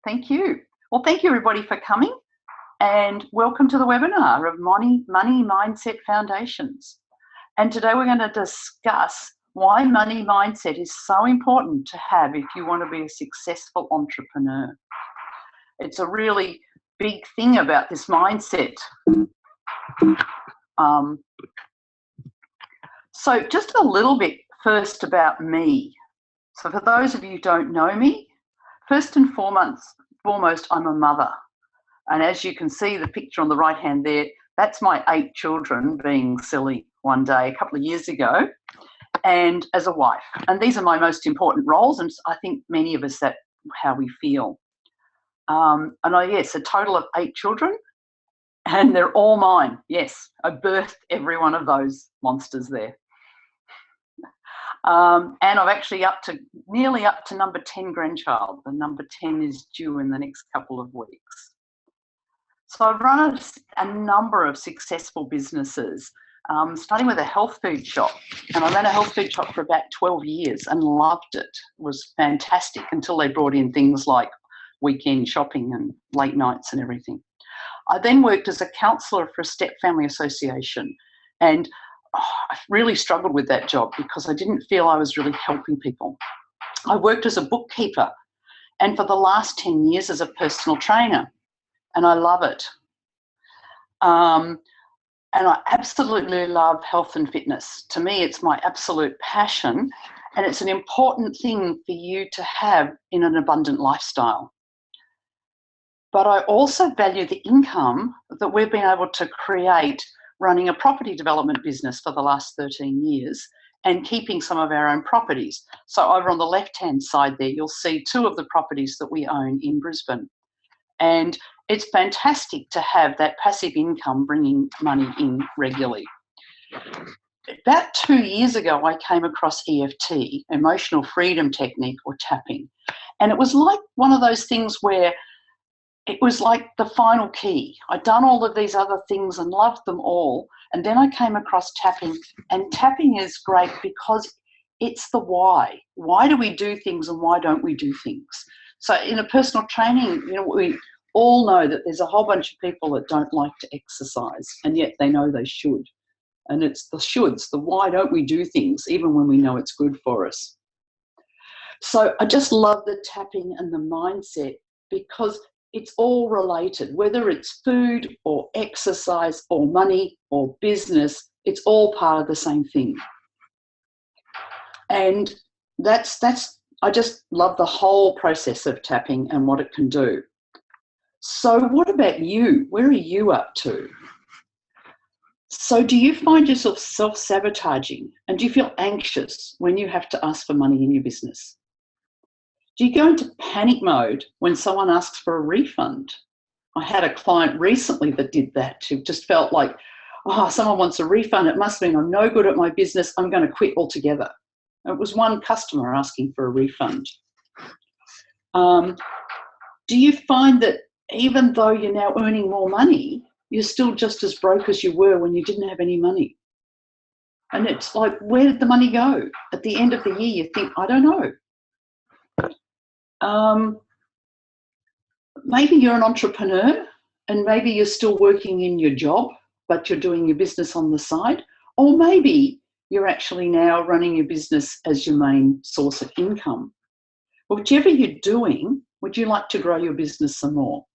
Thank you. Well, thank you everybody for coming, and welcome to the webinar of Money Mindset Foundations. And today we're going to discuss why money mindset is so important to have if you want to be a successful entrepreneur. It's a really big thing about this mindset. So just a little bit first about me. So for those of you who don't know me, first and foremost, I'm a mother. And as you can see the picture on the right hand there, that's my 8 children being silly one day a couple of years ago, and as a wife. And these are my most important roles, and I think many of us, that's how we feel. Yes, a total of 8 children, and they're all mine. Yes, I birthed every one of those monsters there. And I'm actually nearly up to number 10 grandchild. The number 10 is due in the next couple of weeks. So I've run a number of successful businesses, starting with a health food shop. And I ran a health food shop for about 12 years and loved it. It was fantastic until they brought in things like weekend shopping and late nights and everything. I then worked as a counsellor for a step family association, and I really struggled with that job because I didn't feel I was really helping people. I worked as a bookkeeper, and for the last 10 years as a personal trainer, and I love it. And I absolutely love health and fitness. To me, it's my absolute passion, and it's an important thing for you to have in an abundant lifestyle. But I also value the income that we've been able to create running a property development business for the last 13 years and keeping some of our own properties. So over on the left-hand side there, you'll see 2 of the properties that we own in Brisbane. And it's fantastic to have that passive income bringing money in regularly. About 2 years ago, I came across EFT, Emotional Freedom Technique, or tapping. And it was like one of those things where it was like the final key. I'd done all of these other things and loved them all. And then I came across tapping, and tapping is great because it's the why. Why do we do things and why don't we do things? So in a personal training, we all know that there's a whole bunch of people that don't like to exercise, and yet they know they should. And it's the shoulds, the why don't we do things, even when we know it's good for us. So I just love the tapping and the mindset because it's all related, whether it's food or exercise or money or business, it's all part of the same thing. And I just love the whole process of tapping and what it can do. So what about you? Where are you up to? So do you find yourself self-sabotaging, and do you feel anxious when you have to ask for money in your business? Do you go into panic mode when someone asks for a refund? I had a client recently that did that. She just felt like, oh, someone wants a refund. It must mean I'm no good at my business. I'm going to quit altogether. It was one customer asking for a refund. Do you find that even though you're now earning more money, you're still just as broke as you were when you didn't have any money? And it's like, where did the money go? At the end of the year, you think, I don't know. Maybe you're an entrepreneur and maybe you're still working in your job, but you're doing your business on the side. Or maybe you're actually now running your business as your main source of income. Whichever you're doing, would you like to grow your business some more?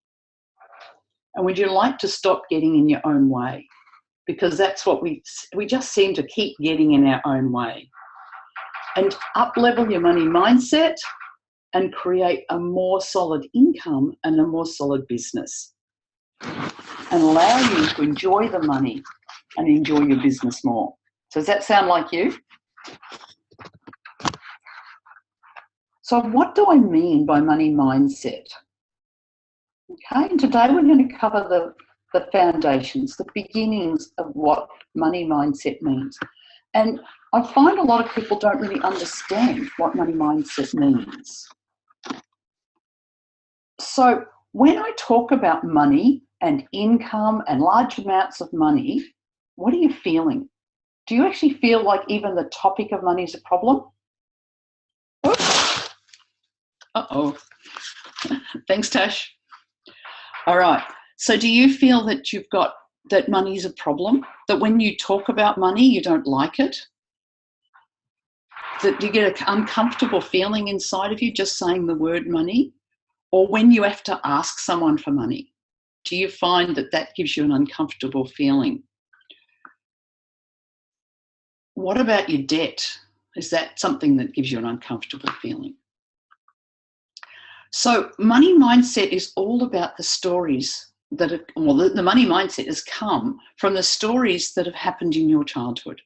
And would you like to stop getting in your own way? Because that's what we just seem to keep getting in our own way. And up-level your money mindset and create a more solid income and a more solid business, and allow you to enjoy the money and enjoy your business more. So does that sound like you? So what do I mean by money mindset? Okay, and today we're going to cover the foundations, the beginnings of what money mindset means. And I find a lot of people don't really understand what money mindset means. So when I talk about money and income and large amounts of money, what are you feeling? Do you actually feel like even the topic of money is a problem? Oops. Uh-oh. Thanks, Tash. All right. So do you feel that you've got that money is a problem? That when you talk about money, you don't like it? That you get an uncomfortable feeling inside of you just saying the word money? Or when you have to ask someone for money, do you find that that gives you an uncomfortable feeling? What about your debt? Is that something that gives you an uncomfortable feeling? So money mindset is all about the stories that are, well, the money mindset has come from the stories that have happened in your childhood.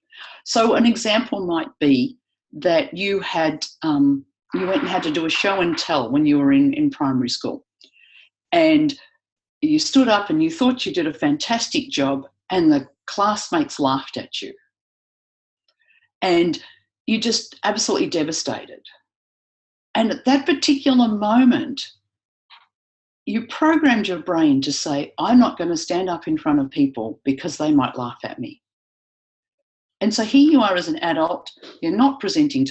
So an example might be that you had you went and had to do a show and tell when you were in primary school, and you stood up and you thought you did a fantastic job, and the classmates laughed at you, and you just absolutely devastated. And at that particular moment, you programmed your brain to say, I'm not going to stand up in front of people because they might laugh at me. And so here you are as an adult, you're not presenting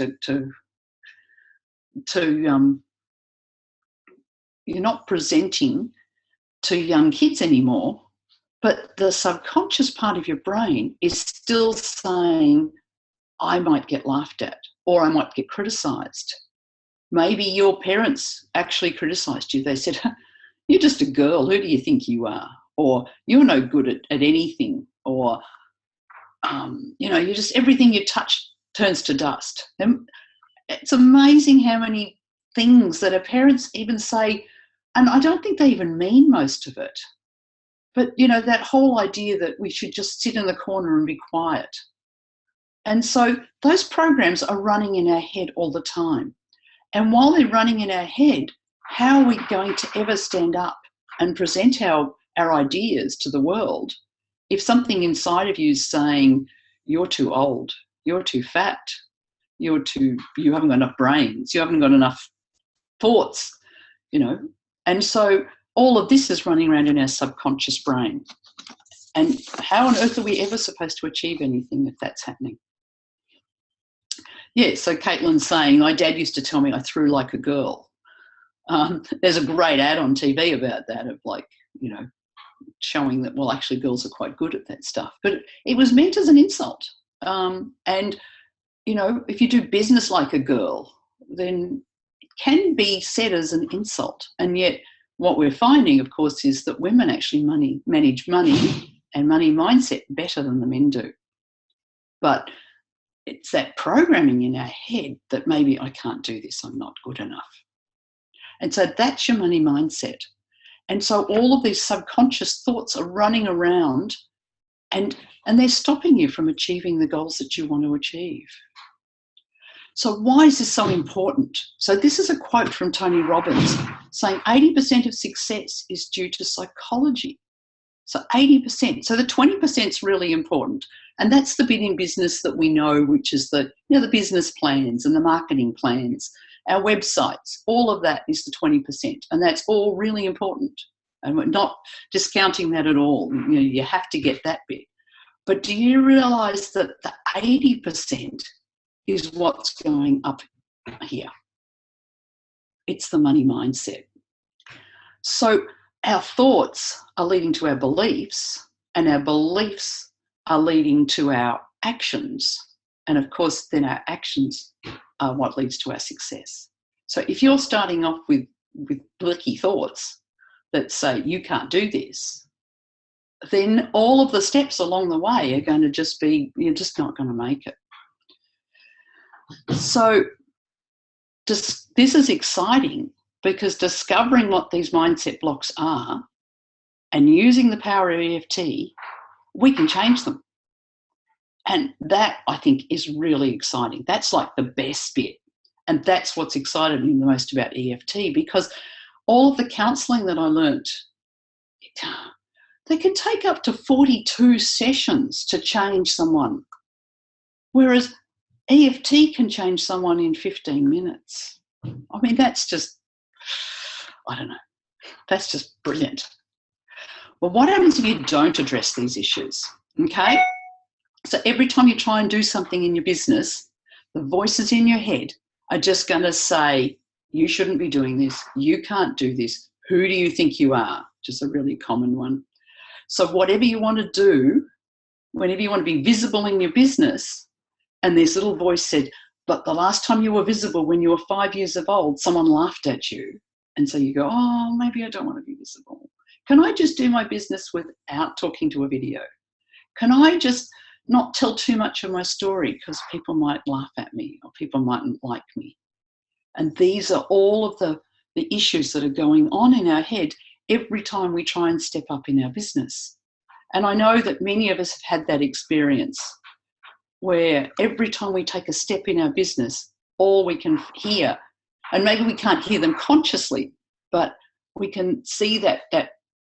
you're not presenting to young kids anymore, but the subconscious part of your brain is still saying, I might get laughed at, or I might get criticised. Maybe your parents actually criticised you. They said, you're just a girl, who do you think you are? Or you're no good at anything. Or, you just, everything you touch turns to dust. And it's amazing how many things that our parents even say, and I don't think they even mean most of it. But, that whole idea that we should just sit in the corner and be quiet. And so those programs are running in our head all the time. And while they're running in our head, how are we going to ever stand up and present our ideas to the world if something inside of you is saying, you're too old, you're too fat, you haven't got enough brains, you haven't got enough thoughts, And so all of this is running around in our subconscious brain. And how on earth are we ever supposed to achieve anything if that's happening? Yeah, so Caitlin's saying, my dad used to tell me I threw like a girl. There's a great ad on TV about that, of showing that, well, actually girls are quite good at that stuff. But it was meant as an insult. And, if you do business like a girl, then it can be said as an insult. And yet what we're finding, of course, is that women actually manage money and money mindset better than the men do. But it's that programming in our head that maybe I can't do this, I'm not good enough. And so that's your money mindset. And so all of these subconscious thoughts are running around and they're stopping you from achieving the goals that you want to achieve. So why is this so important? So this is a quote from Tony Robbins saying 80% of success is due to psychology. So 80%. So the 20% is really important. And that's the bit in business that we know, which is the business plans and the marketing plans, our websites, all of that is the 20%. And that's all really important. And we're not discounting that at all. You have to get that bit. But do you realise that the 80% is what's going up here? It's the money mindset. So our thoughts are leading to our beliefs, and our beliefs are leading to our actions. And of course, then our actions are what leads to our success. So if you're starting off with blicky thoughts that say you can't do this, then all of the steps along the way are going to just be, you're just not going to make it. So this is exciting, because discovering what these mindset blocks are and using the power of EFT, we can change them. And that, I think, is really exciting. That's like the best bit. And that's what's excited me the most about EFT, because all of the counselling that I learnt, they can take up to 42 sessions to change someone, whereas EFT can change someone in 15 minutes. I mean, that's just, I don't know, that's just brilliant. Well, what happens if you don't address these issues? Okay, so every time you try and do something in your business, the voices in your head are just going to say, You shouldn't be doing this. You can't do this. Who do you think you are? Which is a really common one. So whatever you want to do, whenever you want to be visible in your business, and this little voice said, but the last time you were visible when you were 5 years of old, someone laughed at you. And so you go, oh, maybe I don't want to be visible. Can I just do my business without talking to a video? Can I just not tell too much of my story because people might laugh at me or people mightn't like me? And these are all of the issues that are going on in our head every time we try and step up in our business. And I know that many of us have had that experience where every time we take a step in our business, all we can hear, and maybe we can't hear them consciously, but we can see that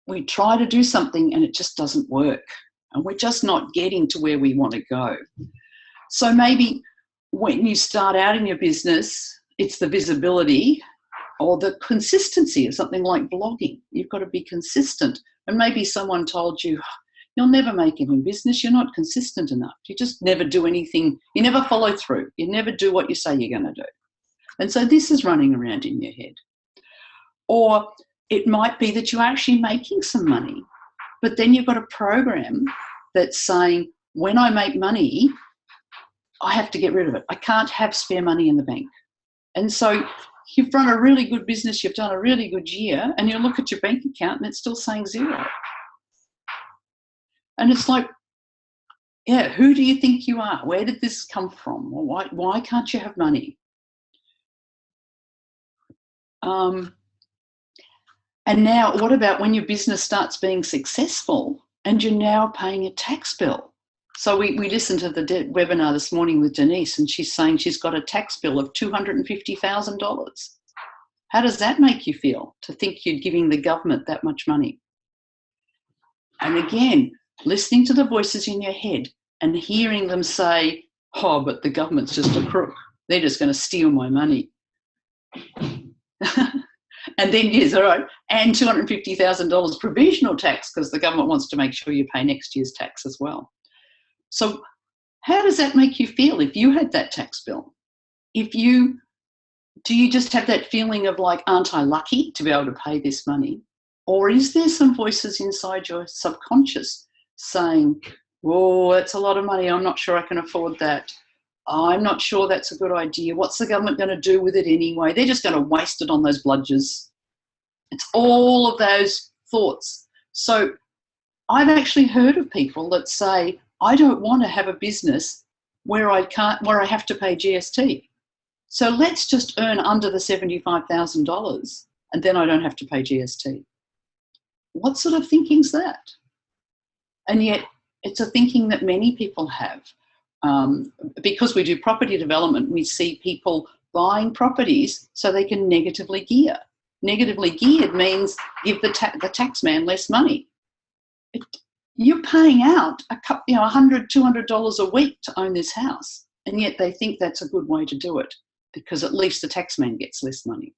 we try to do something and it just doesn't work. And we're just not getting to where we want to go. So maybe when you start out in your business, it's the visibility or the consistency of something like blogging. You've got to be consistent. And maybe someone told you, you'll never make it in business. You're not consistent enough. You just never do anything. You never follow through. You never do what you say you're going to do. And so this is running around in your head. Or it might be that you're actually making some money, but then you've got a program that's saying, when I make money, I have to get rid of it. I can't have spare money in the bank. And so you've run a really good business, you've done a really good year, and you look at your bank account and it's still saying zero. And it's like, yeah, who do you think you are? Where did this come from? Why can't you have money? And now what about when your business starts being successful and you're now paying a tax bill? So we listened to the webinar this morning with Denise, and she's saying she's got a tax bill of $250,000. How does that make you feel, to think you're giving the government that much money? And again, listening to the voices in your head and hearing them say, oh, but the government's just a crook. They're just going to steal my money. And then, yes, all right, and $250,000 provisional tax because the government wants to make sure you pay next year's tax as well. So how does that make you feel if you had that tax bill? Do you just have that feeling of like, aren't I lucky to be able to pay this money? Or is there some voices inside your subconscious saying, oh, that's a lot of money, I'm not sure I can afford that. I'm not sure that's a good idea. What's the government going to do with it anyway? They're just going to waste it on those bludgers. It's all of those thoughts. So I've actually heard of people that say, I don't want to have a business where I have to pay GST. So let's just earn under the $75,000 and then I don't have to pay GST. What sort of thinking's that? And yet it's a thinking that many people have. Because we do property development, we see people buying properties so they can negatively gear. Negatively geared means give the tax man less money. You're paying out $100, $200 a week to own this house, and yet they think that's a good way to do it because at least the tax man gets less money.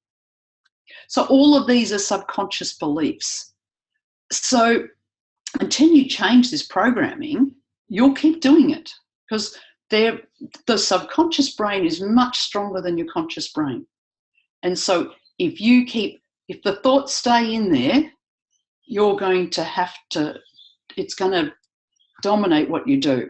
So all of these are subconscious beliefs. So until you change this programming, you'll keep doing it because the subconscious brain is much stronger than your conscious brain. And so if the thoughts stay in there, you're going to have to, it's going to dominate what you do.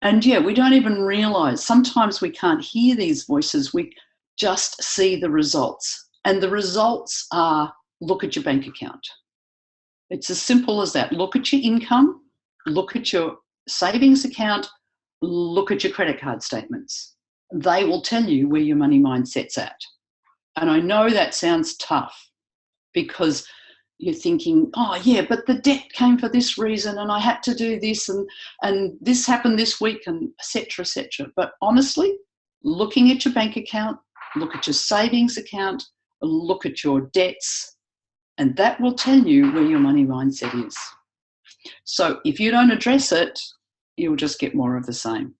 And yeah, we don't even realize, sometimes we can't hear these voices, we just see the results. And the results are, look at your bank account. It's as simple as that. Look at your income, look at your savings account, look at your credit card statements. They will tell you where your money mindset's at. And I know that sounds tough because you're thinking, oh yeah, but the debt came for this reason and I had to do this and this happened this week and et cetera, et cetera. But honestly, looking at your bank account, look at your savings account, look at your debts, and that will tell you where your money mindset is. So if you don't address it, you'll just get more of the same.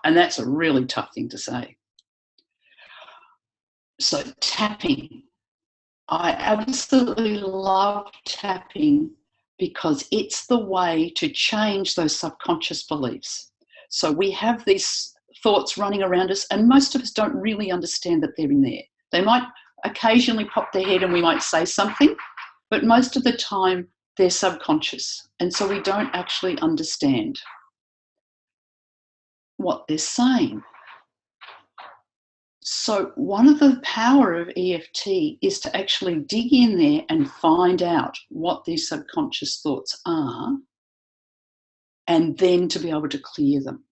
And that's a really tough thing to say. So tapping. I absolutely love tapping because it's the way to change those subconscious beliefs. So we have these thoughts running around us, and most of us don't really understand that they're in there. They might occasionally pop their head and we might say something, but most of the time they're subconscious, and so we don't actually understand what they're saying. So one of the power of EFT is to actually dig in there and find out what these subconscious thoughts are, and then to be able to clear them.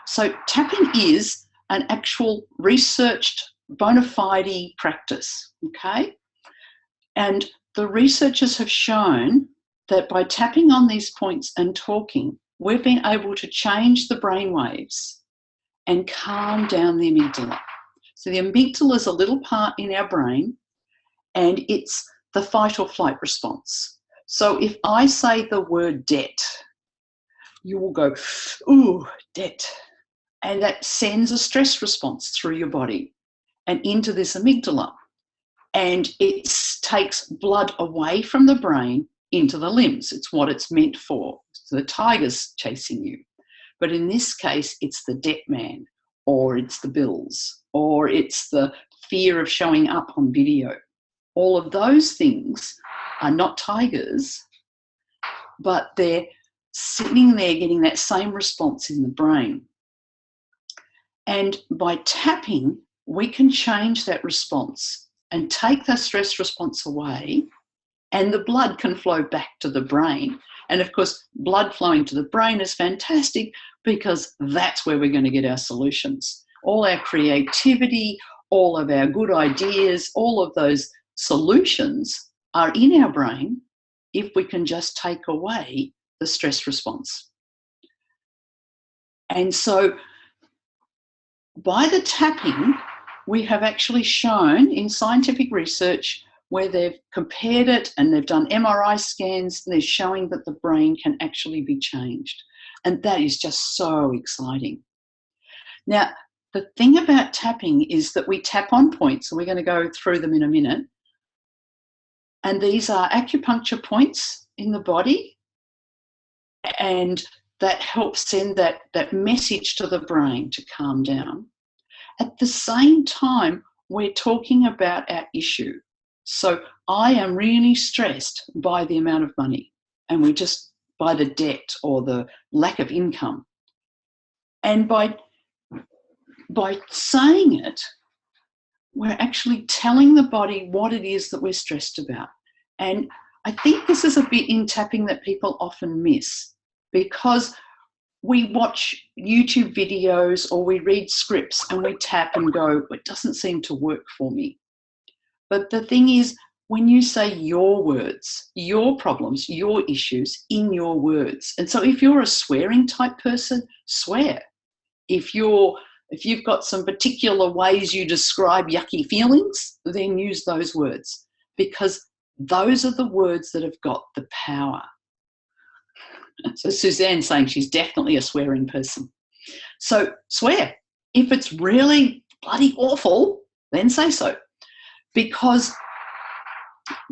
So tapping is an actual researched bona fide practice, okay? And the researchers have shown that by tapping on these points and talking, we've been able to change the brain waves and calm down the amygdala. So the amygdala is a little part in our brain, and it's the fight or flight response. So if I say the word debt, you will go, ooh, debt. And that sends a stress response through your body and into this amygdala. And it takes blood away from the brain into the limbs. It's what it's meant for. So the tiger's chasing you. But in this case, it's the debt man, or it's the bills, or it's the fear of showing up on video. All of those things are not tigers, but they're sitting there getting that same response in the brain. And by tapping, we can change that response and take the stress response away, and the blood can flow back to the brain. And of course, blood flowing to the brain is fantastic, because that's where we're going to get our solutions. All our creativity, all of our good ideas, all of those solutions are in our brain if we can just take away the stress response. And so by the tapping, we have actually shown in scientific research where they've compared it and they've done MRI scans, and they're showing that the brain can actually be changed. And that is just so exciting. Now, the thing about tapping is that we tap on points, and we're going to go through them in a minute. And these are acupuncture points in the body, and that helps send that message to the brain to calm down. At the same time, we're talking about our issue. So I am really stressed by the amount of money, and by the debt or the lack of income. And by saying it, we're actually telling the body what it is that we're stressed about. And I think this is a bit in tapping that people often miss, because we watch YouTube videos or we read scripts and we tap and go, it doesn't seem to work for me. But the thing is, when you say your words, your problems, your issues in your words. And so if you're a swearing type person, swear. If you've got some particular ways you describe yucky feelings, then use those words, because those are the words that have got the power. So Suzanne's saying she's definitely a swearing person. So swear. If it's really bloody awful, then say so. Because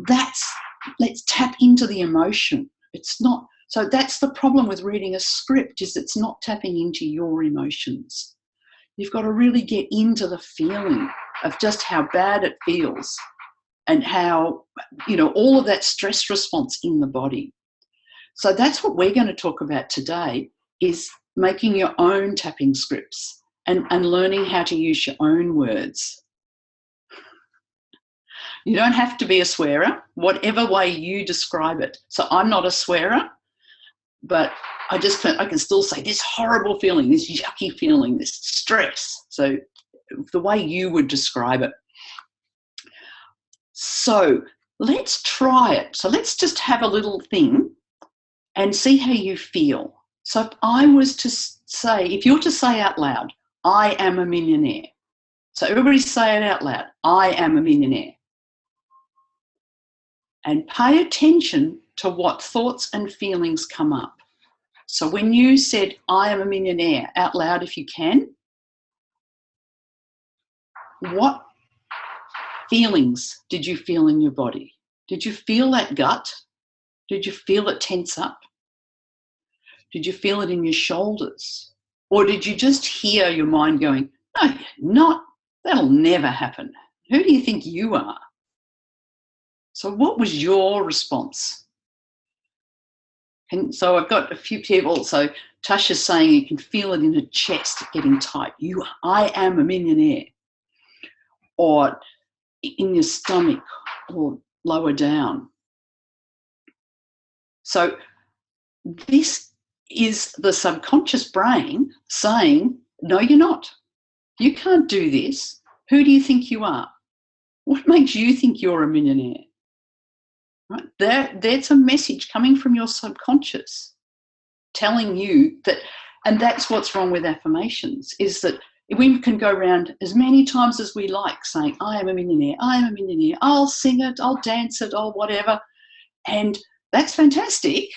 let's tap into the emotion. It's not, so that's the problem with reading a script, is it's not tapping into your emotions. You've got to really get into the feeling of just how bad it feels, and how, all of that stress response in the body. So that's what we're going to talk about today, is making your own tapping scripts and learning how to use your own words. You don't have to be a swearer, whatever way you describe it. So I'm not a swearer, but I can still say this horrible feeling, this yucky feeling, this stress. So the way you would describe it. So let's try it. So let's just have a little thing and see how you feel. So if I was to say, if you're to say out loud, I am a millionaire. So everybody say it out loud, I am a millionaire. And pay attention to what thoughts and feelings come up. So when you said, I am a millionaire, out loud if you can, what feelings did you feel in your body? Did you feel that gut? Did you feel it tense up? Did you feel it in your shoulders? Or did you just hear your mind going, no, you're not, that'll never happen. Who do you think you are? So what was your response? And so I've got a few people. So Tasha's saying you can feel it in her chest getting tight. I am a millionaire. Or in your stomach or lower down. So this is the subconscious brain saying, no, you're not. You can't do this. Who do you think you are? What makes you think you're a millionaire? Right? That's a message coming from your subconscious telling you that, and that's what's wrong with affirmations, is that we can go around as many times as we like saying, I am a millionaire, I am a millionaire, I'll sing it, I'll dance it, I'll whatever. And that's fantastic.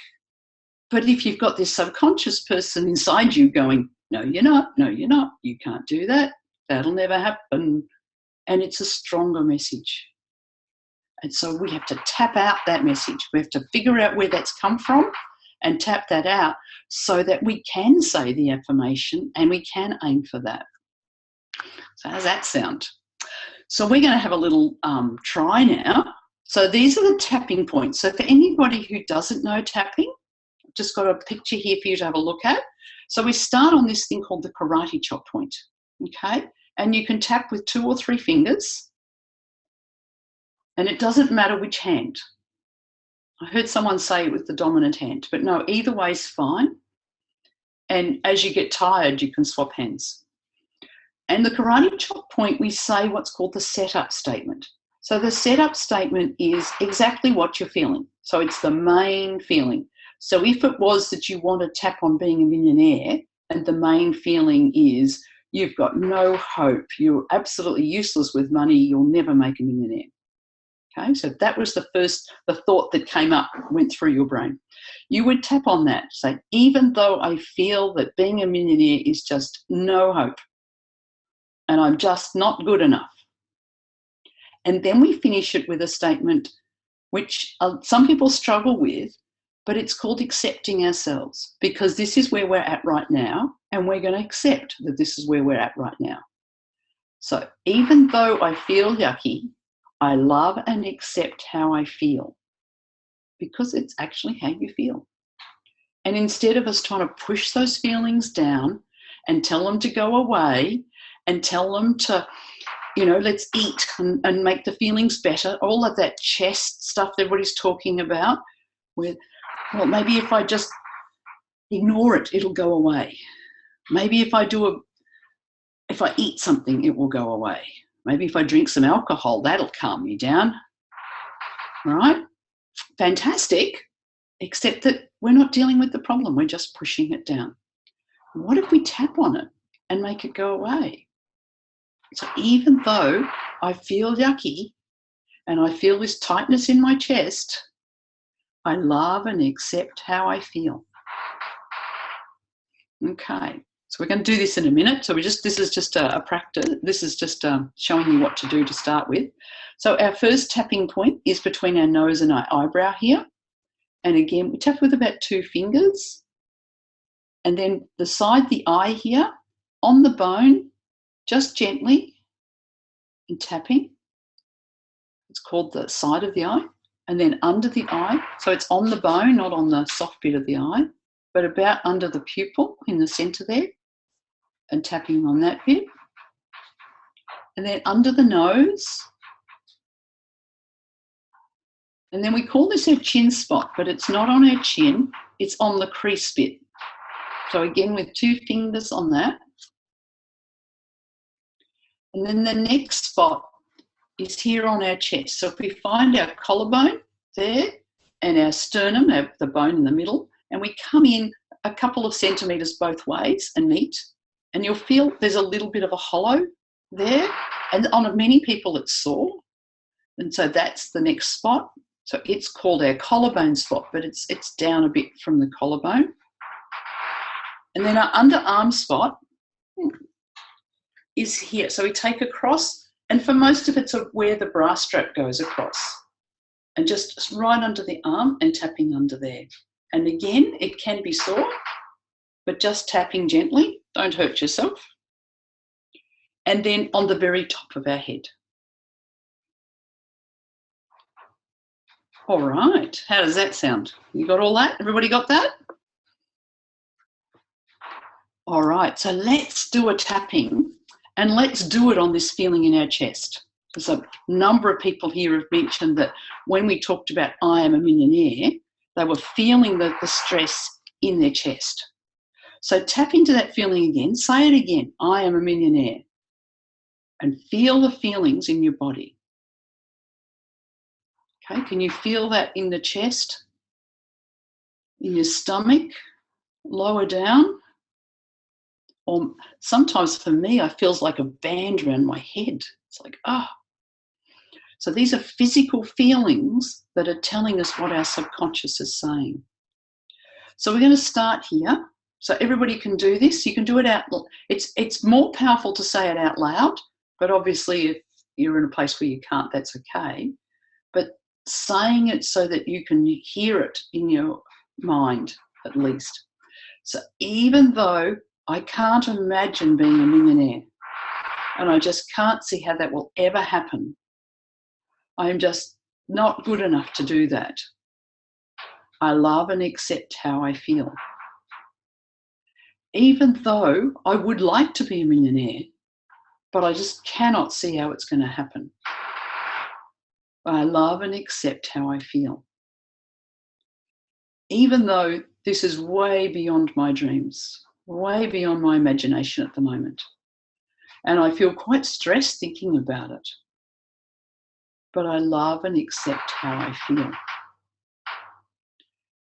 But if you've got this subconscious person inside you going, no, you're not, no, you're not, you can't do that, that'll never happen. And it's a stronger message. And so we have to tap out that message. We have to figure out where that's come from and tap that out so that we can say the affirmation and we can aim for that. So how does that sound? So we're going to have a little try now. So these are the tapping points. So for anybody who doesn't know tapping, I've just got a picture here for you to have a look at. So we start on this thing called the karate chop point, okay? And you can tap with 2 or 3 fingers, and it doesn't matter which hand. I heard someone say it with the dominant hand, but no, either way is fine. And as you get tired, you can swap hands. And the karate chop point, we say what's called the setup statement. So the setup statement is exactly what you're feeling. So it's the main feeling. So if it was that you want to tap on being a millionaire and the main feeling is you've got no hope, you're absolutely useless with money, you'll never make a millionaire. Okay, so that was the thought that came up, went through your brain. You would tap on that, say, even though I feel that being a millionaire is just no hope and I'm just not good enough. And then we finish it with a statement which some people struggle with, but it's called accepting ourselves, because this is where we're at right now and we're going to accept that this is where we're at right now. So even though I feel yucky, I love and accept how I feel, because it's actually how you feel. And instead of us trying to push those feelings down and tell them to go away and tell them to, let's eat and make the feelings better, all of that chest stuff that everybody's talking about, where, well, maybe if I just ignore it, it'll go away. Maybe if I eat something, it will go away. Maybe if I drink some alcohol, that'll calm me down. All right? Fantastic, except that we're not dealing with the problem. We're just pushing it down. What if we tap on it and make it go away? So even though I feel yucky and I feel this tightness in my chest, I love and accept how I feel. Okay. So we're going to do this in a minute. So this is just a practice. This is just showing you what to do to start with. So our first tapping point is between our nose and our eyebrow here. And again, we tap with about 2 fingers. And then beside the eye here, on the bone, just gently and tapping. It's called the side of the eye. And then under the eye, so it's on the bone, not on the soft bit of the eye, but about under the pupil in the centre there. And tapping on that bit. And then under the nose. And then we call this our chin spot, but it's not on our chin, it's on the crease bit. So again, with 2 fingers on that. And then the next spot is here on our chest. So if we find our collarbone there and our sternum, the bone in the middle, and we come in a couple of centimetres both ways and meet, and you'll feel there's a little bit of a hollow there. And on many people, it's sore. And so that's the next spot. So it's called our collarbone spot, but it's down a bit from the collarbone. And then our underarm spot is here. So we take across, and for most of it's where the bra strap goes across. And just right under the arm and tapping under there. And again, it can be sore, but just tapping gently. Don't hurt yourself. And then on the very top of our head. All right. How does that sound? You got all that? Everybody got that? All right. So let's do a tapping, and let's do it on this feeling in our chest. Because a number of people here have mentioned that when we talked about I am a millionaire, they were feeling the stress in their chest. So tap into that feeling again. Say it again. I am a millionaire. And feel the feelings in your body. Okay, can you feel that in the chest, in your stomach, lower down? Or sometimes for me, it feels like a band around my head. It's like, oh. So these are physical feelings that are telling us what our subconscious is saying. So we're going to start here. So everybody can do this. You can do it out. It's more powerful to say it out loud, but obviously if you're in a place where you can't, that's okay. But saying it so that you can hear it in your mind, at least. So even though I can't imagine being a millionaire, and I just can't see how that will ever happen, I'm just not good enough to do that. I love and accept how I feel. Even though I would like to be a millionaire, but I just cannot see how it's going to happen. I love and accept how I feel. Even though this is way beyond my dreams, way beyond my imagination at the moment. And I feel quite stressed thinking about it. But I love and accept how I feel.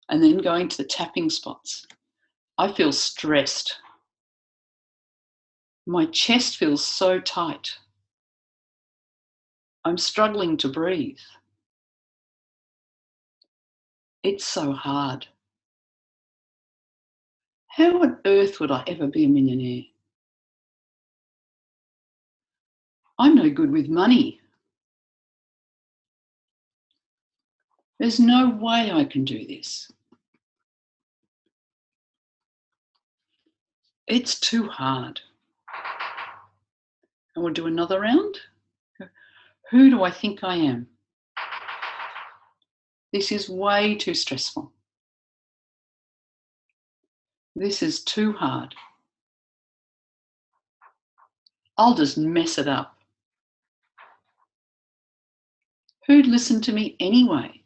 And then going to the tapping spots. I feel stressed. My chest feels so tight. I'm struggling to breathe. It's so hard. How on earth would I ever be a millionaire? I'm no good with money. There's no way I can do this. It's too hard. And we'll do another round. Who do I think I am? This is way too stressful. This is too hard. I'll just mess it up. Who'd listen to me anyway?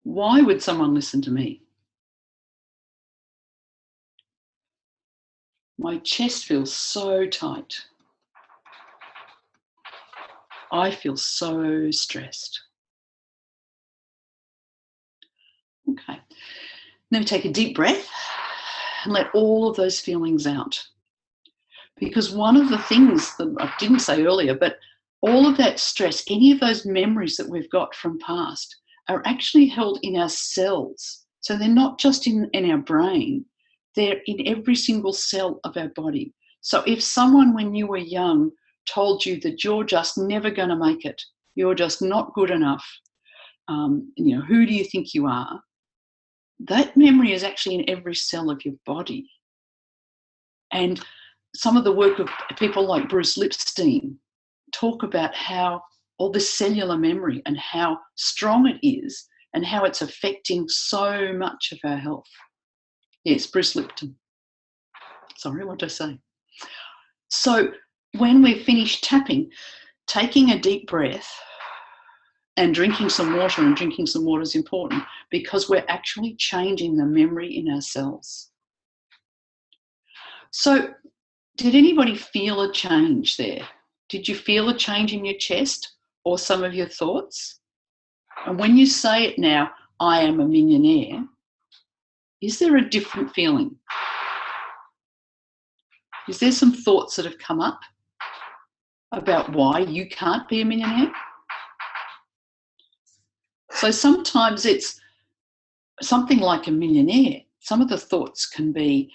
Why would someone listen to me? My chest feels so tight. I feel so stressed. Okay. Then we take a deep breath and let all of those feelings out. Because one of the things that I didn't say earlier, but all of that stress, any of those memories that we've got from past are actually held in our cells. So they're not just in our brain, they're in every single cell of our body. So if someone when you were young told you that you're just never going to make it, you're just not good enough, who do you think you are? That memory is actually in every cell of your body. And some of the work of people like Bruce Lipstein talk about how all this cellular memory and how strong it is and how it's affecting so much of our health. Yes, Bruce Lipton. Sorry, what did I say? So when we're finished tapping, taking a deep breath and drinking some water, and drinking some water is important because we're actually changing the memory in our cells. So did anybody feel a change there? Did you feel a change in your chest or some of your thoughts? And when you say it now, I am a millionaire, is there a different feeling? Is there some thoughts that have come up about why you can't be a millionaire? So sometimes it's something like a millionaire. Some of the thoughts can be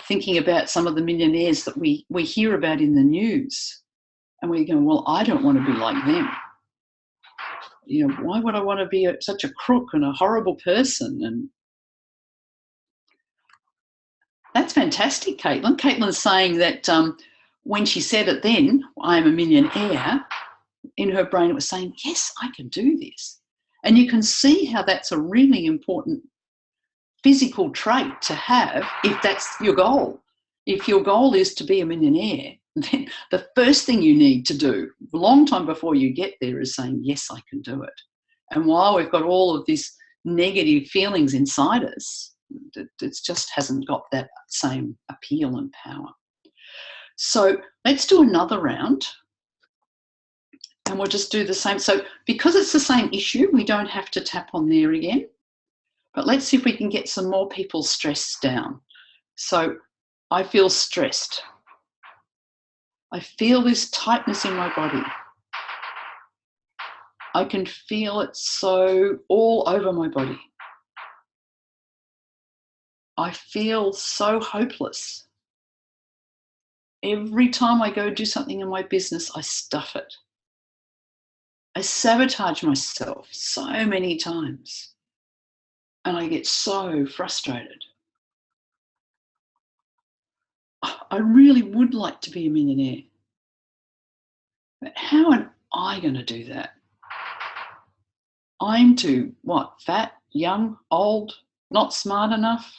thinking about some of the millionaires that we hear about in the news. And we go, well, I don't want to be like them. Why would I want to be such a crook and a horrible person? And That's fantastic, Caitlin. Caitlin's saying that when she said it then, I'm a millionaire, in her brain it was saying, yes, I can do this. And you can see how that's a really important physical trait to have if that's your goal. If your goal is to be a millionaire, then the first thing you need to do, a long time before you get there, is saying, yes, I can do it. And while we've got all of these negative feelings inside us, it just hasn't got that same appeal and power. So let's do another round. And we'll just do the same. So because it's the same issue, we don't have to tap on there again. But let's see if we can get some more people stressed down. So I feel stressed. I feel this tightness in my body. I can feel it so all over my body. I feel so hopeless. Every time I go do something in my business, I stuff it. I sabotage myself so many times. And I get so frustrated. I really would like to be a millionaire. But how am I going to do that? I'm too, what, fat, young, old, not smart enough?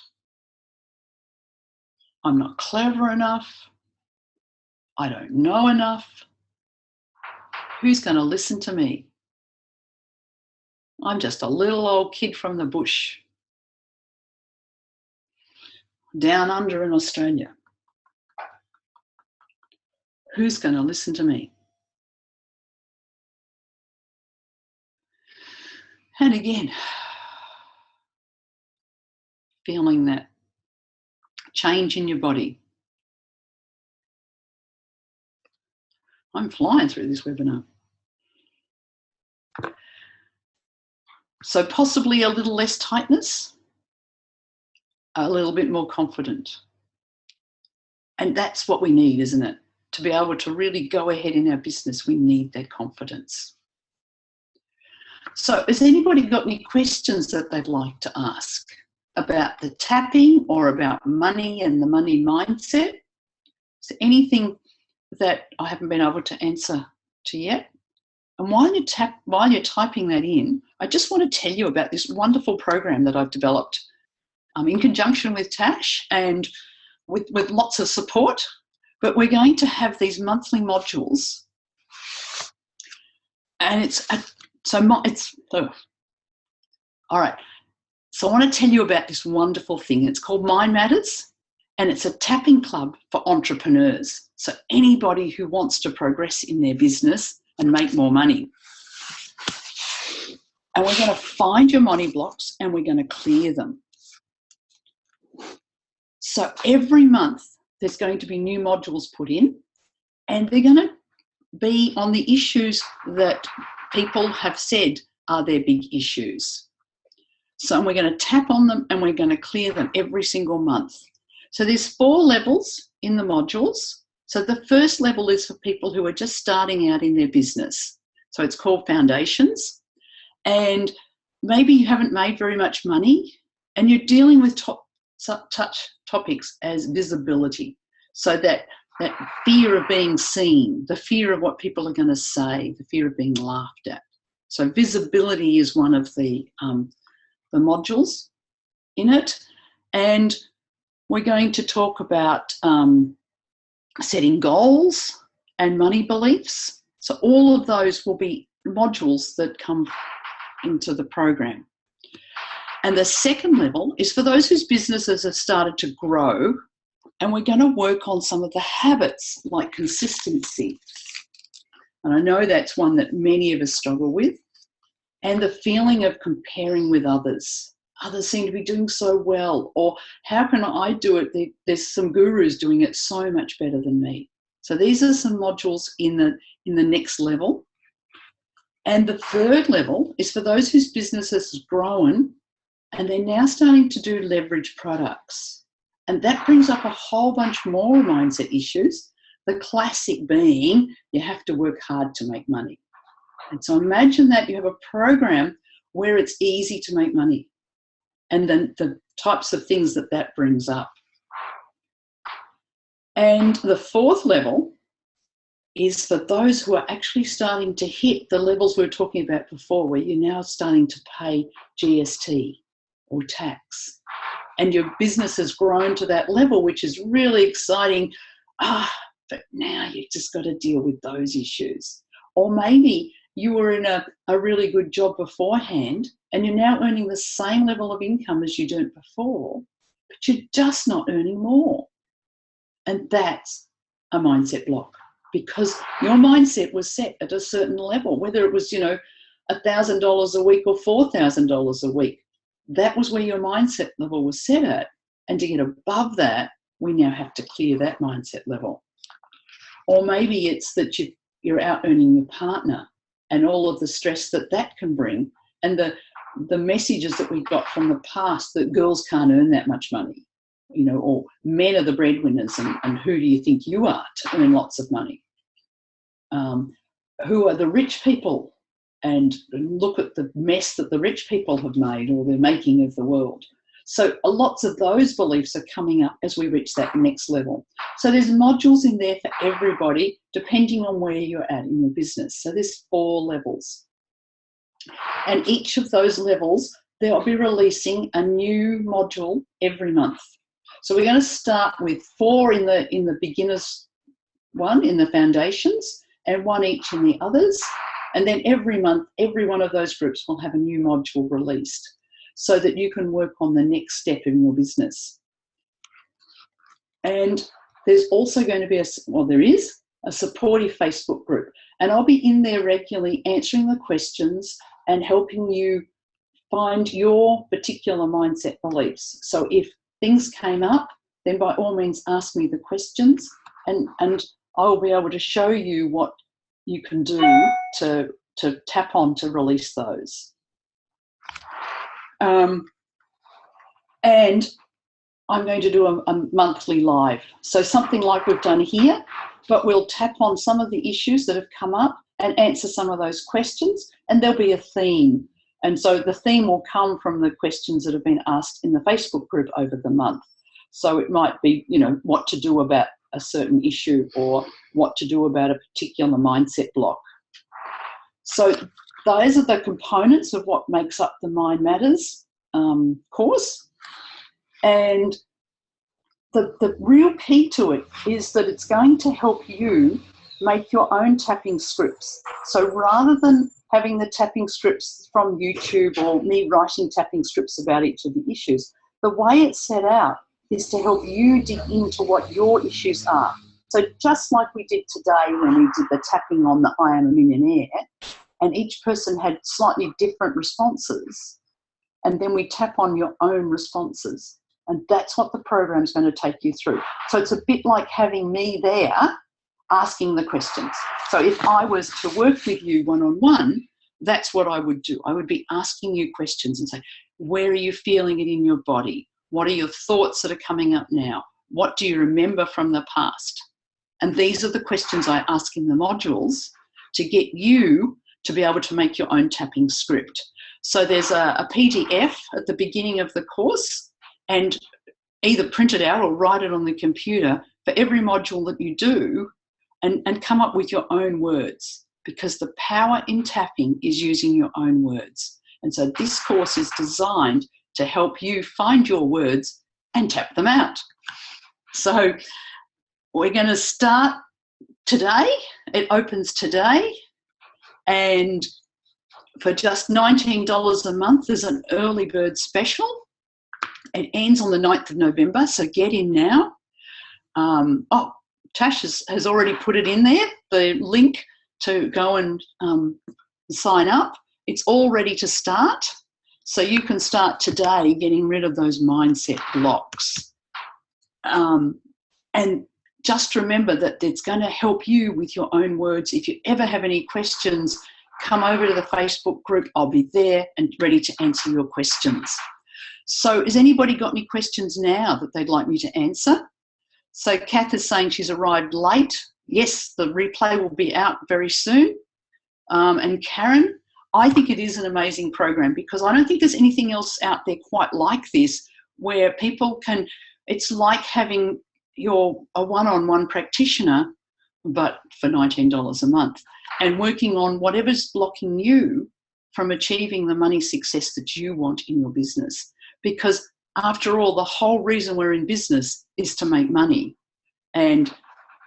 I'm not clever enough? I don't know enough? Who's going to listen to me? I'm just a little old kid from the bush, down under in Australia. Who's going to listen to me? And again, feeling that change in your body. I'm flying through this webinar. So possibly a little less tightness, a little bit more confident. And that's what we need, isn't it? To be able to really go ahead in our business, we need that confidence. So has anybody got any questions that they'd like to ask about the tapping or about money and the money mindset? Is there anything that I haven't been able to answer to yet? And while you're typing that in, I just want to tell you about this wonderful program that I've developed in conjunction with Tash and with lots of support. But we're going to have these monthly modules, and all right. So I want to tell you about this wonderful thing. It's called Mind Matters, and it's a tapping club for entrepreneurs. So anybody who wants to progress in their business and make more money. And we're going to find your money blocks and we're going to clear them. So every month there's going to be new modules put in, and they're going to be on the issues that people have said are their big issues. So we're going to tap on them and we're going to clear them every single month. So there's 4 levels in the modules. So the first level is for people who are just starting out in their business. So it's called Foundations. And maybe you haven't made very much money and you're dealing with such topics as visibility. So that fear of being seen, the fear of what people are going to say, the fear of being laughed at. So visibility is one of the modules in it. And we're going to talk about setting goals and money beliefs. So all of those will be modules that come into the program. And the second level is for those whose businesses have started to grow, and we're going to work on some of the habits like consistency. And I know that's one that many of us struggle with. And the feeling of comparing with others. Others seem to be doing so well, or how can I do it? There's some gurus doing it so much better than me. So these are some modules in the next level. And the third level is for those whose businesses have grown and they're now starting to do leverage products. And that brings up a whole bunch more mindset issues. The classic being, you have to work hard to make money. And so imagine that you have a program where it's easy to make money, and then the types of things that brings up. And the fourth level is for those who are actually starting to hit the levels we were talking about before, where you're now starting to pay GST or tax. And your business has grown to that level, which is really exciting. But now you've just got to deal with those issues. Or maybe you were in a really good job beforehand and you're now earning the same level of income as you did before, but you're just not earning more. And that's a mindset block, because your mindset was set at a certain level, whether it was, $1,000 a week or $4,000 a week. That was where your mindset level was set at. And to get above that, we now have to clear that mindset level. Or maybe it's that you're out earning your partner and all of the stress that can bring, and the messages that we got from the past that girls can't earn that much money, or men are the breadwinners, and who do you think you are to earn lots of money? Who are the rich people? And look at the mess that the rich people have made, or the making of the world. So lots of those beliefs are coming up as we reach that next level. So there's modules in there for everybody, depending on where you're at in your business. So there's 4 levels. And each of those levels, they'll be releasing a new module every month. So we're going to start with 4 in the beginners one, in the foundations, and 1 each in the others. And then every month, every one of those groups will have a new module released, so that you can work on the next step in your business. And there's also going to be there is a supportive Facebook group, and I'll be in there regularly answering the questions and helping you find your particular mindset beliefs. So if things came up, then by all means ask me the questions, and I'll be able to show you what you can do to tap on to release those. And I'm going to do a monthly live. So something like we've done here, but we'll tap on some of the issues that have come up and answer some of those questions, and there'll be a theme. And so the theme will come from the questions that have been asked in the Facebook group over the month. So it might be, what to do about a certain issue, or what to do about a particular mindset block. So those are the components of what makes up the Mind Matters course. And the real key to it is that it's going to help you make your own tapping scripts. So rather than having the tapping scripts from YouTube or me writing tapping scripts about each of the issues, the way it's set out is to help you dig into what your issues are. So just like we did today when we did the tapping on the I Am a Millionaire, and each person had slightly different responses, and then we tap on your own responses. And that's what the program's going to take you through. So it's a bit like having me there asking the questions. So if I was to work with you one-on-one, that's what I would do. I would be asking you questions and say, where are you feeling it in your body? What are your thoughts that are coming up now? What do you remember from the past? And these are the questions I ask in the modules to get you to be able to make your own tapping script. So there's a PDF at the beginning of the course, and either print it out or write it on the computer for every module that you do, and come up with your own words, because the power in tapping is using your own words. And so this course is designed to help you find your words and tap them out. So we're going to start today. It opens today, and for just $19 a month, there's an early bird special. It ends on the 9th of November, so get in now. Tash has already put it in there, the link to go and sign up. It's all ready to start, so you can start today getting rid of those mindset blocks. And just remember that it's going to help you with your own words. If you ever have any questions, come over to the Facebook group. I'll be there and ready to answer your questions. So has anybody got any questions now that they'd like me to answer? So Kath is saying she's arrived late. Yes, the replay will be out very soon. And Karen, I think it is an amazing program, because I don't think there's anything else out there quite like this, where people can, it's like having you're a one-on-one practitioner, but for $19 a month, and working on whatever's blocking you from achieving the money success that you want in your business. Because after all, the whole reason we're in business is to make money. And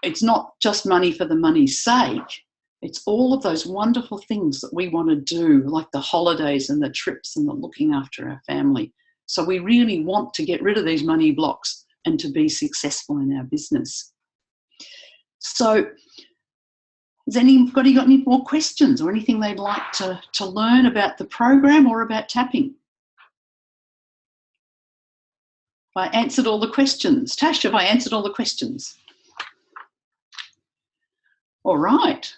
it's not just money for the money's sake. It's all of those wonderful things that we want to do, like the holidays and the trips and the looking after our family. So we really want to get rid of these money blocks and to be successful in our business. So has anybody got any more questions or anything they'd like to learn about the program or about tapping? Have I answered all the questions? Tash, have I answered all the questions? All right.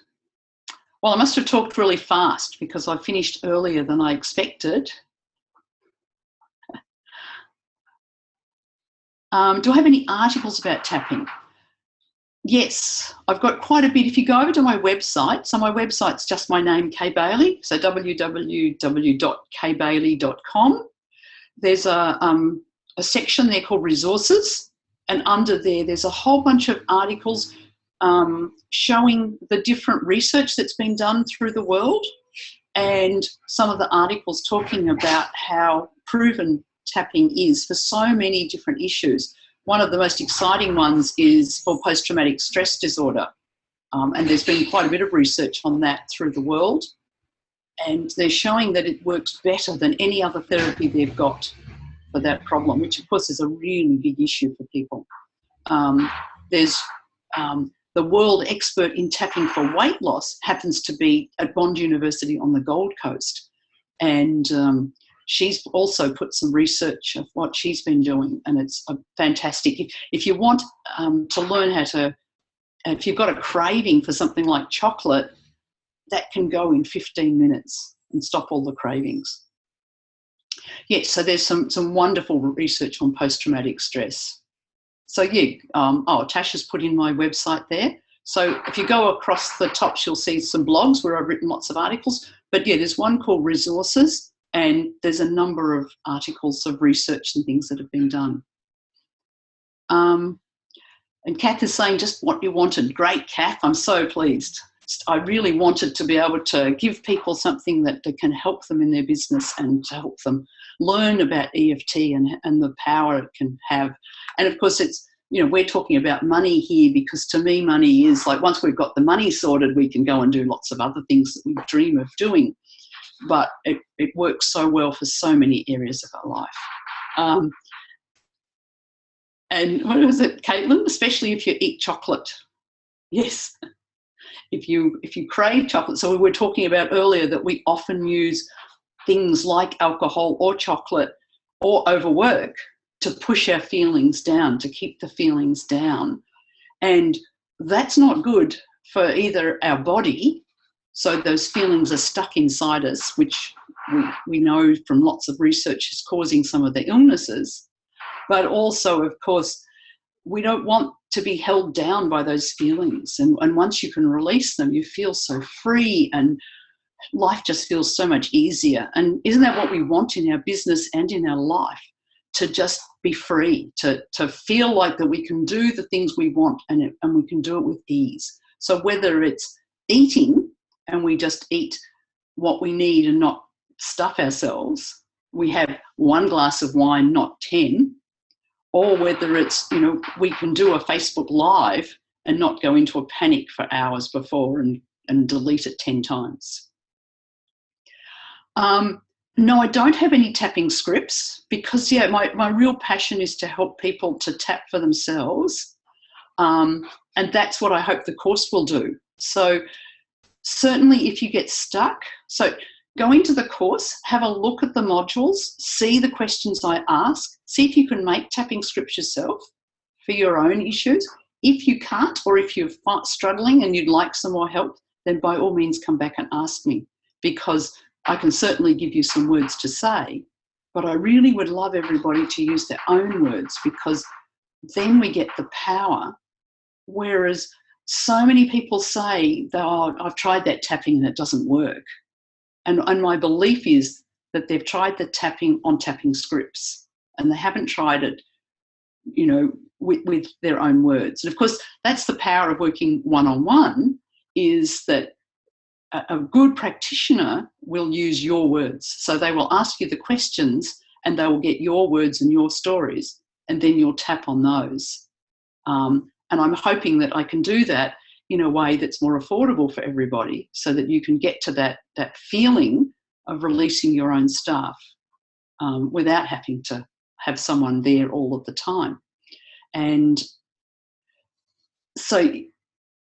Well, I must have talked really fast because I finished earlier than I expected. Do I have any articles about tapping? Yes, I've got quite a bit. If you go over to my website, so my website's just my name, Kay Bailey, so www.kaybailey.com. There's a section there called resources, and under there's a whole bunch of articles showing the different research that's been done through the world, and some of the articles talking about how proven tapping is for so many different issues. One of the most exciting ones is for post-traumatic stress disorder, and there's been quite a bit of research on that through the world, and they're showing that it works better than any other therapy they've got for that problem, which of course is a really big issue for people. There's the world expert in tapping for weight loss happens to be at Bond University on the Gold Coast, and she's also put some research of what she's been doing, and it's fantastic. If you want to learn how to, if you've got a craving for something like chocolate, that can go in 15 minutes and stop all the cravings. Yes, so there's some wonderful research on post-traumatic stress. So yeah, Tash has put in my website there. So if you go across the top, you'll see some blogs where I've written lots of articles. But yeah, there's one called Resources, and there's a number of articles of research and things that have been done. And Kath is saying just what you wanted. Great, Kath. I'm so pleased. I really wanted to be able to give people something that can help them in their business and to help them learn about EFT and the power it can have. And of course, it's, you know, we're talking about money here because to me, money is like once we've got the money sorted, we can go and do lots of other things that we dream of doing. But it works so well for so many areas of our life. And what was it, Caitlin? Especially if you eat chocolate. Yes. If you crave chocolate. So we were talking about earlier that we often use things like alcohol or chocolate or overwork to push our feelings down, to keep the feelings down. And that's not good for either our body, so those feelings are stuck inside us, which we know from lots of research is causing some of the illnesses. But also, of course, we don't want to be held down by those feelings. And once you can release them, you feel so free and life just feels so much easier. And isn't that what we want in our business and in our life? To just be free, to feel like that we can do the things we want and we can do it with ease. So whether it's eating and we just eat what we need and not stuff ourselves, we have one glass of wine, not 10, or whether it's, you know, we can do a Facebook Live and not go into a panic for hours before and delete it 10 times. No, I don't have any tapping scripts because, yeah, my real passion is to help people to tap for themselves. And that's what I hope the course will do. So certainly if you get stuck, so go into the course, have a look at the modules, see the questions I ask, see if you can make tapping scripts yourself for your own issues. If you can't, or if you're struggling and you'd like some more help, then by all means come back and ask me, because I can certainly give you some words to say, but I really would love everybody to use their own words, because then we get the power. Whereas so many people say, oh, I've tried that tapping and it doesn't work. And my belief is that they've tried the tapping on tapping scripts and they haven't tried it you know, with their own words. And of course, that's the power of working one-on-one, is that a good practitioner will use your words. So they will ask you the questions and they will get your words and your stories, and then you'll tap on those. And I'm hoping that I can do that in a way that's more affordable for everybody, so that you can get to that feeling of releasing your own stuff without having to have someone there all of the time. And so,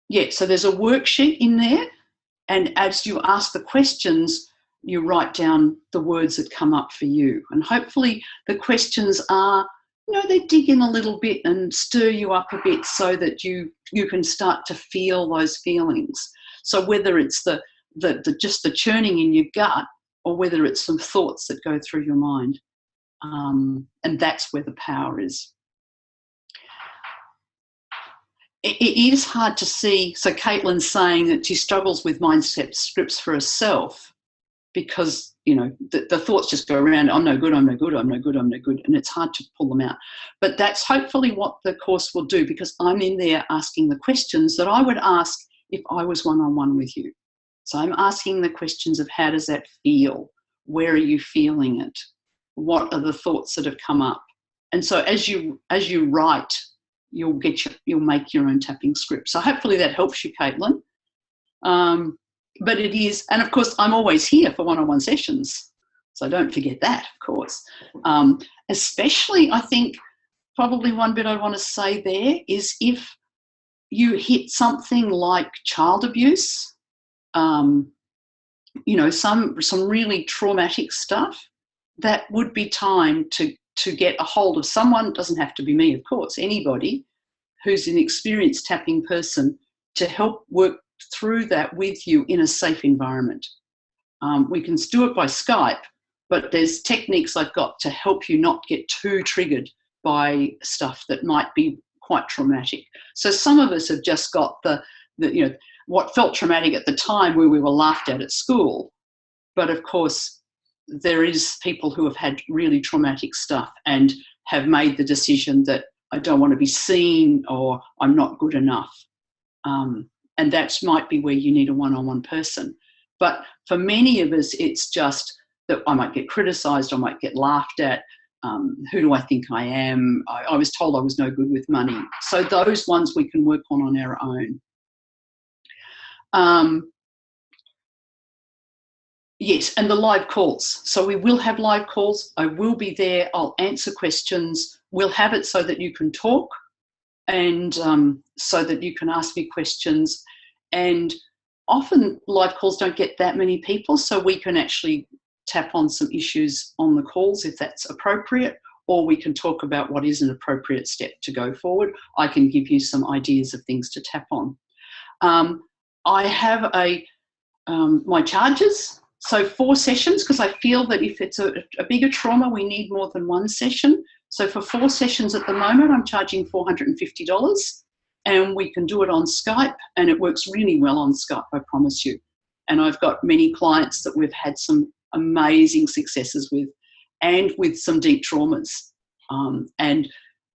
yeah, so there's a worksheet in there, and as you ask the questions, you write down the words that come up for you. And hopefully the questions are, you know, they dig in a little bit and stir you up a bit, so that you can start to feel those feelings. So whether it's the just the churning in your gut, or whether it's some thoughts that go through your mind. And that's where the power is. It is hard to see. So Caitlin's saying that she struggles with mindset scripts for herself, because, you know, the thoughts just go around, I'm no good, I'm no good, I'm no good, I'm no good, and it's hard to pull them out. But that's hopefully what the course will do, because I'm in there asking the questions that I would ask if I was one-on-one with you. So I'm asking the questions of, how does that feel? Where are you feeling it? What are the thoughts that have come up? And so as you write, you'll make your own tapping script. So hopefully that helps you, Caitlin. But it is, and of course, I'm always here for one-on-one sessions. So don't forget that, of course. Especially, I think, probably one bit I want to say there is, if you hit something like child abuse, you know, some really traumatic stuff, that would be time to get a hold of someone. It doesn't have to be me, of course, anybody who's an experienced tapping person, to help work through that with you in a safe environment. We can do it by Skype, but there's techniques I've got to help you not get too triggered by stuff that might be quite traumatic. So some of us have just got the you know, what felt traumatic at the time, where we were laughed at school. But of course, there is people who have had really traumatic stuff and have made the decision that I don't want to be seen, or I'm not good enough. And that might be where you need a one-on-one person. But for many of us, it's just that I might get criticised, I might get laughed at. Who do I think I am? I was told I was no good with money. So those ones we can work on our own. Yes, and the live calls. So we will have live calls. I will be there. I'll answer questions. We'll have it so that you can talk, and so that you can ask me questions. And often live calls don't get that many people, so we can actually tap on some issues on the calls if that's appropriate, or we can talk about what is an appropriate step to go forward. I can give you some ideas of things to tap on. I have my charges. So 4 sessions, because I feel that if it's a bigger trauma, we need more than 1 session. So for 4 sessions at the moment, I'm charging $450, and we can do it on Skype, and it works really well on Skype, I promise you. And I've got many clients that we've had some amazing successes with, and with some deep traumas. And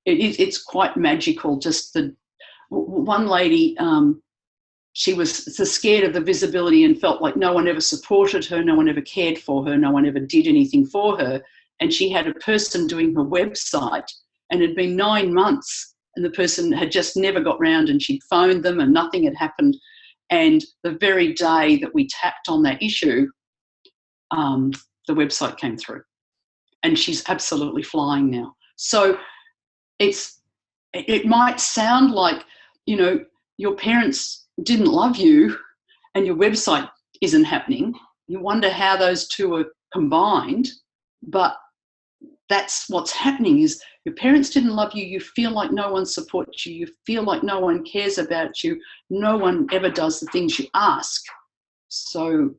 it's quite magical. Just the one lady, she was so scared of the visibility and felt like no one ever supported her, no one ever cared for her, no one ever did anything for her. And she had a person doing her website, and it had been 9 months, and the person had just never got round, and she'd phoned them and nothing had happened. And the very day that we tapped on that issue, the website came through, and she's absolutely flying now. So it might sound like, you know, your parents didn't love you and your website isn't happening. You wonder how those two are combined, but that's what's happening. Is your parents didn't love you, you feel like no one supports you, you feel like no one cares about you, no one ever does the things you ask. So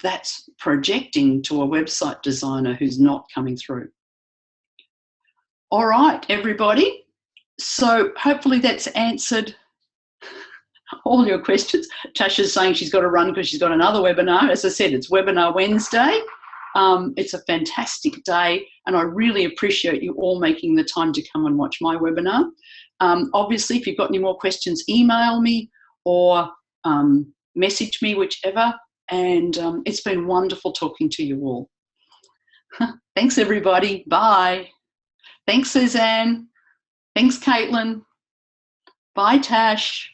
that's projecting to a website designer who's not coming through. All right, everybody. So hopefully that's answered all your questions. Tasha's saying she's got to run because she's got another webinar. As I said, it's Webinar Wednesday. It's a fantastic day, and I really appreciate you all making the time to come and watch my webinar. Obviously, if you've got any more questions, email me or message me, whichever. And it's been wonderful talking to you all. Thanks, everybody. Bye. Thanks, Suzanne. Thanks, Caitlin. Bye, Tash.